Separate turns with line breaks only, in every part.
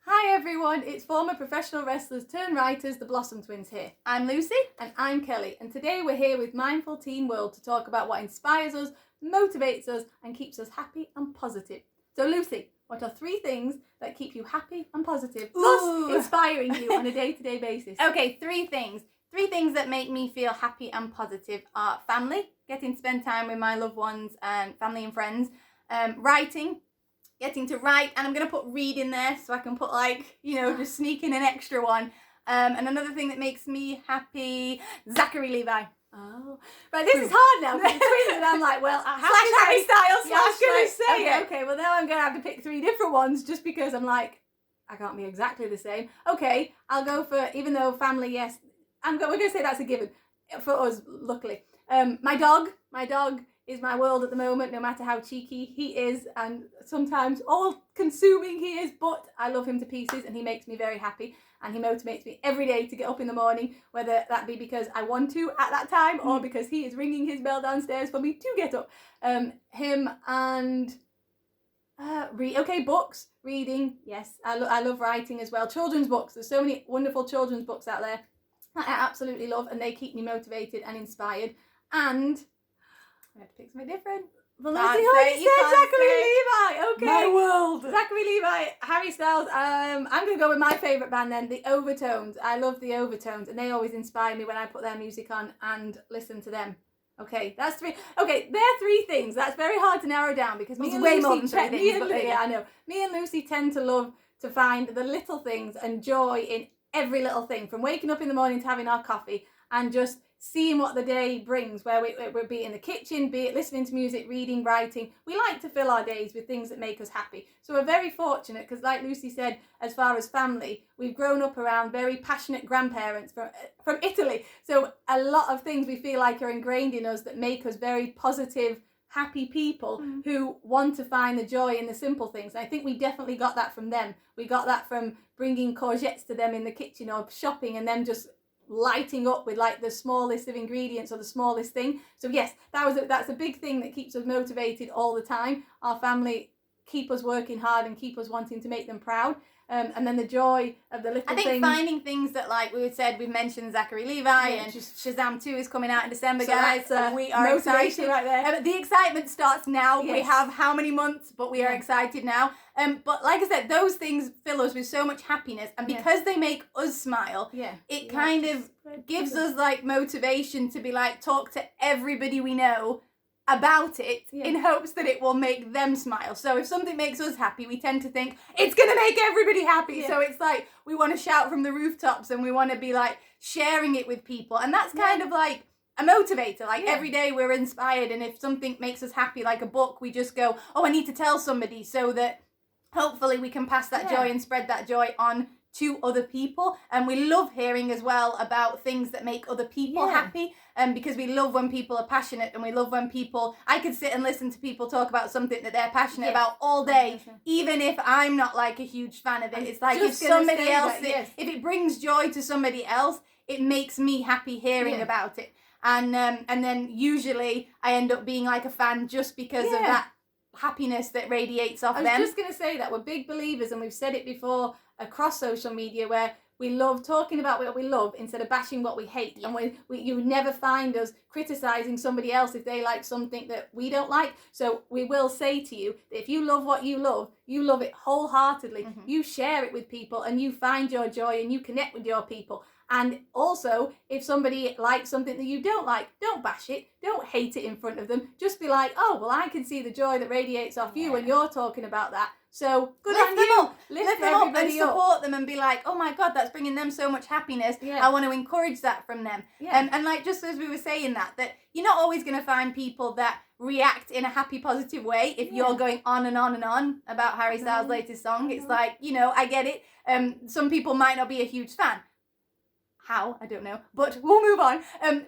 Hi everyone, it's former professional wrestlers turned writers, the Blossom Twins here.
I'm Lucy.
And I'm Kelly, and today we're here with Mindful Teen World to talk about what inspires us, motivates us, and keeps us happy and positive. So Lucy, what are 3 things that keep you happy and positive, plus inspiring you on a day-to-day basis?
Okay, 3 things. 3 things that make me feel happy and positive are family, getting to spend time with my loved ones and family and friends, writing, getting to write, and I'm going to put read in there so I can put just sneak in an extra one. And another thing that makes me happy, Zachary Levi.
Oh, right, this is hard now because it's twins and I'm like, well, I have
slash
to
Harry
say,
Styles.
yeah, I was going to say
okay.
it. Okay, well now I'm going to have to pick 3 different ones just because I'm like, I can't be exactly the same. Okay, I'll go for, even though family, yes, we're going to say that's a given for us, luckily. My dog is my world at the moment, no matter how cheeky he is and sometimes all-consuming he is, but I love him to pieces and he makes me very happy and he motivates me every day to get up in the morning, whether that be because I want to at that time or because he is ringing his bell downstairs for me to get up. Him and... books, reading, yes, I love writing as well. Children's books, there's so many wonderful children's books out there that I absolutely love and they keep me motivated and inspired. And I have to pick something different. Well, Lucy already said Zachary Levi. Okay.
My world.
Zachary Levi, Harry Styles. I'm going to go with my favourite band then, the Overtones. I love the Overtones and they always inspire me when I put their music on and listen to them. Okay, that's 3. Okay, they're 3 things. That's very hard to narrow down because me and
way
Lucy
more than 3 things.
Yeah, I know. Me and Lucy tend to love to find the little things and joy in every little thing, from waking up in the morning to having our coffee and just seeing what the day brings, where we'll be in the kitchen, be it listening to music, reading, writing. We like to fill our days with things that make us happy. So we're very fortunate because, like Lucy said, as far as family, we've grown up around very passionate grandparents from Italy. So a lot of things we feel like are ingrained in us that make us very positive, happy people who want to find the joy in the simple things. And I think we definitely got that from them. We got that from bringing courgettes to them in the kitchen or shopping and them just lighting up with like the smallest of ingredients or the smallest thing. So yes, that's a big thing that keeps us motivated all the time. Our family keep us working hard and keep us wanting to make them proud. And then the joy of the little things.
I think finding things that, like we said, we've mentioned Zachary Levi and Shazam 2 is coming out in December,
so
guys. We are excited.
Right there.
The excitement starts now.
Yes.
We have how many months, but we are excited now. But like I said, those things fill us with so much happiness. And because they make us smile, it kind of gives us like motivation to be like, talk to everybody we know about it in hopes that it will make them smile. So if something makes us happy, we tend to think it's going to make everybody happy. So it's like we want to shout from the rooftops and we want to be like sharing it with people. And that's kind of like a motivator. Like every day we're inspired, and if something makes us happy, like a book, we just go, oh, I need to tell somebody, so that hopefully we can pass that joy and spread that joy on to other people. And we love hearing as well about things that make other people happy, because we love when people are passionate, and we love when I could sit and listen to people talk about something that they're passionate about all day, even if I'm not like a huge fan of it. It's like if somebody else, if it brings joy to somebody else, it makes me happy hearing about it. And then usually I end up being like a fan just because of that happiness that radiates off them.
I was just going to say that we're big believers, and we've said it before across social media, where we love talking about what we love instead of bashing what we hate. And you would never find us criticizing somebody else if they like something that we don't like. So we will say to you that if you love what you love it wholeheartedly. You share it with people and you find your joy and you connect with your people. And also, if somebody likes something that you don't like, don't bash it, don't hate it in front of them. Just be like, oh, well, I can see the joy that radiates off you when you're talking about that. So good on you.
Lift them up and support them and be like, oh my God, that's bringing them so much happiness. I want to encourage that from them. And like, just as we were saying that you're not always going to find people that react in a happy, positive way if you're going on and on and on about Harry Styles' latest song. It's like, I get it. Some people might not be a huge fan. How? I don't know. But we'll move on.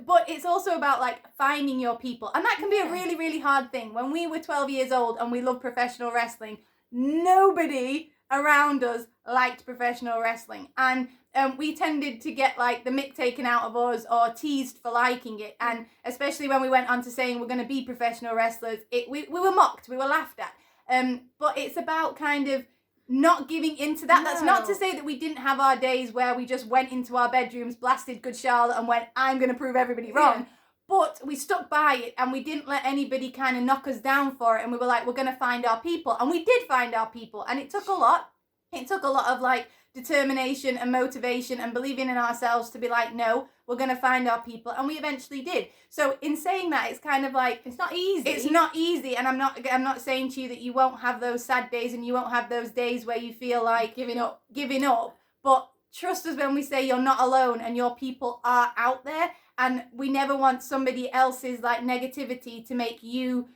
But it's also about like finding your people. And that can be a really, really hard thing. When we were 12 years old and we loved professional wrestling, nobody around us liked professional wrestling. And we tended to get like the mick taken out of us or teased for liking it. And especially when we went on to saying we're going to be professional wrestlers, we were mocked, we were laughed at. But it's about kind of not giving into that.
No.
That's not to say that we didn't have our days where we just went into our bedrooms, blasted Good Charlotte and went, I'm going to prove everybody wrong.
Yeah.
But we stuck by it and we didn't let anybody kind of knock us down for it. And we were like, we're going to find our people. And we did find our people. And it took a lot. It took a lot of like determination and motivation and believing in ourselves to be like, no, we're going to find our people. And we eventually did. So in saying that, it's kind of like,
it's not easy.
It's not easy. And I'm not saying to you that you won't have those sad days and you won't have those days where you feel like
giving up.
But trust us when we say you're not alone and your people are out there. And we never want somebody else's like negativity to make you,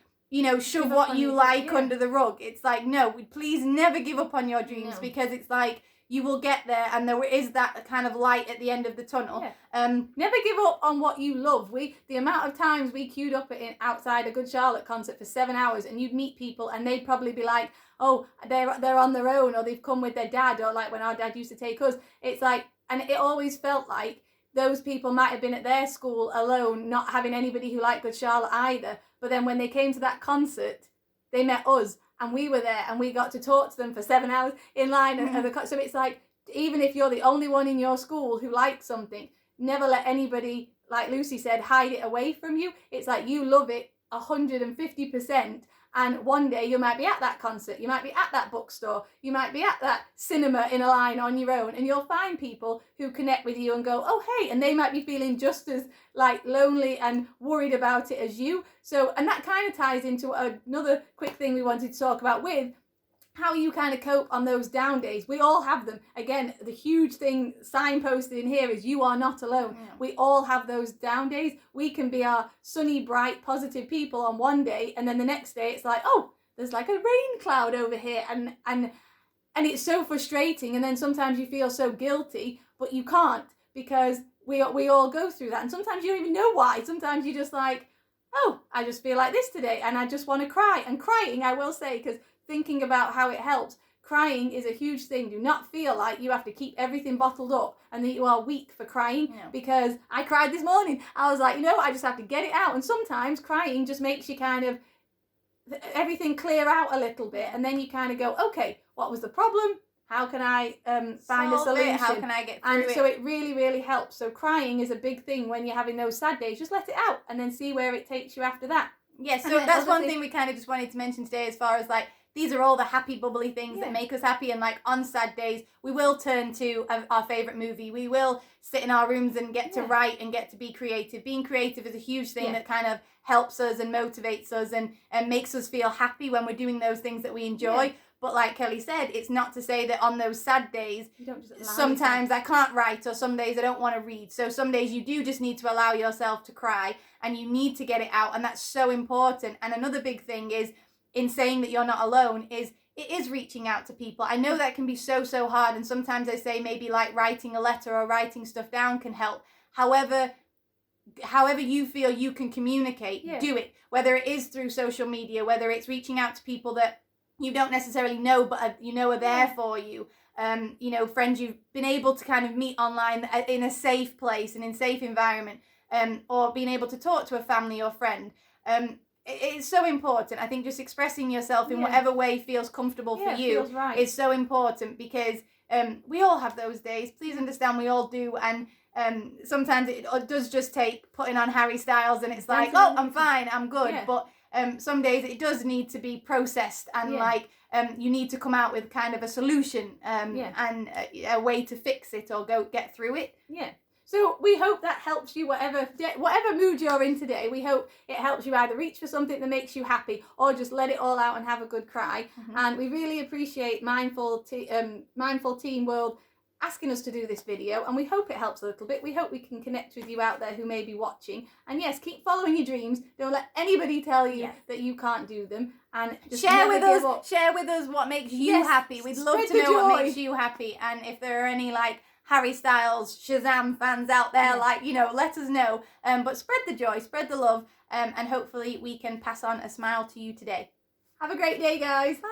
shove what you like under the rug. It's like, no, please never give up on your dreams because it's like you will get there and there is that kind of light at the end of the tunnel.
Yeah. Never give up on what you love. The amount of times we queued up outside a Good Charlotte concert for 7 hours and you'd meet people and they'd probably be like, oh, they're on their own or they've come with their dad, or like when our dad used to take us. It's like, and it always felt like those people might have been at their school alone, not having anybody who liked Good Charlotte either. But then when they came to that concert, they met us and we were there and we got to talk to them for 7 hours in line. So it's like, even if you're the only one in your school who likes something, never let anybody, like Lucy said, hide it away from you. It's like you love it 150%. And one day you might be at that concert, you might be at that bookstore, you might be at that cinema in a line on your own, and you'll find people who connect with you and go, oh, hey, and they might be feeling just as like lonely and worried about it as you. So, and that kind of ties into another quick thing we wanted to talk about with how you kind of cope on those down days. We all have them. Again, the huge thing signposted in here is you are not alone. Yeah. We all have those down days. We can be our sunny, bright, positive people on one day, and then the next day it's like, oh, there's like a rain cloud over here, and it's so frustrating. And then sometimes you feel so guilty, but you can't, because we all go through that. And sometimes you don't even know why. Sometimes you're just like, oh, I just feel like this today, and I just want to cry. And crying, I will say, because thinking about how it helps, crying is a huge thing. Do not feel like you have to keep everything bottled up and that you are weak for crying, because I cried this morning. I was like, I just have to get it out. And sometimes crying just makes you kind of everything clear out a little bit, and then you kind of go, okay, what was the problem? How can I find a solution?
How can I get through
it? So it really, really helps. So crying is a big thing when you're having those sad days. Just let it out and then see where it takes you after that.
Yeah, so that's one thing we kind of just wanted to mention today, as far as like, these are all the happy, bubbly things that make us happy. And like on sad days, we will turn to our favourite movie. We will sit in our rooms and get to write and get to be creative. Being creative is a huge thing that kind of helps us and motivates us and makes us feel happy when we're doing those things that we enjoy. Yeah. But like Kelly said, it's not to say that on those sad days, sometimes I can't write, or some days I don't want to read. So some days you do just need to allow yourself to cry and you need to get it out. And that's so important. And another big thing is, in saying that you're not alone, it is reaching out to people. I know that can be so hard, and sometimes I say maybe like writing a letter or writing stuff down can help. However you feel you can communicate, do it. Whether it is through social media, whether it's reaching out to people that you don't necessarily know but are there for you. Friends you've been able to kind of meet online in a safe place and in safe environment, or being able to talk to a family or friend. It's so important. I think just expressing yourself in whatever way feels comfortable for you is so important, because we all have those days. Please understand, we all do. And sometimes it does just take putting on Harry Styles and it's like, oh, I'm fine, I'm good. Yeah. But some days it does need to be processed and you need to come out with kind of a solution and a way to fix it or get through it. Yeah.
So we hope that helps you, whatever mood you're in today. We hope it helps you either reach for something that makes you happy or just let it all out and have a good cry. Mm-hmm. And we really appreciate Mindful Teen World asking us to do this video, and we hope it helps a little bit. We hope we can connect with you out there who may be watching. And yes, keep following your dreams. Don't let anybody tell you that you can't do them. And just
share with us what makes you happy. We'd love to know what makes you happy. And if there are any like Harry Styles, Shazam fans out there, let us know. But spread the joy, spread the love, and hopefully we can pass on a smile to you today.
Have a great day, guys.
Bye.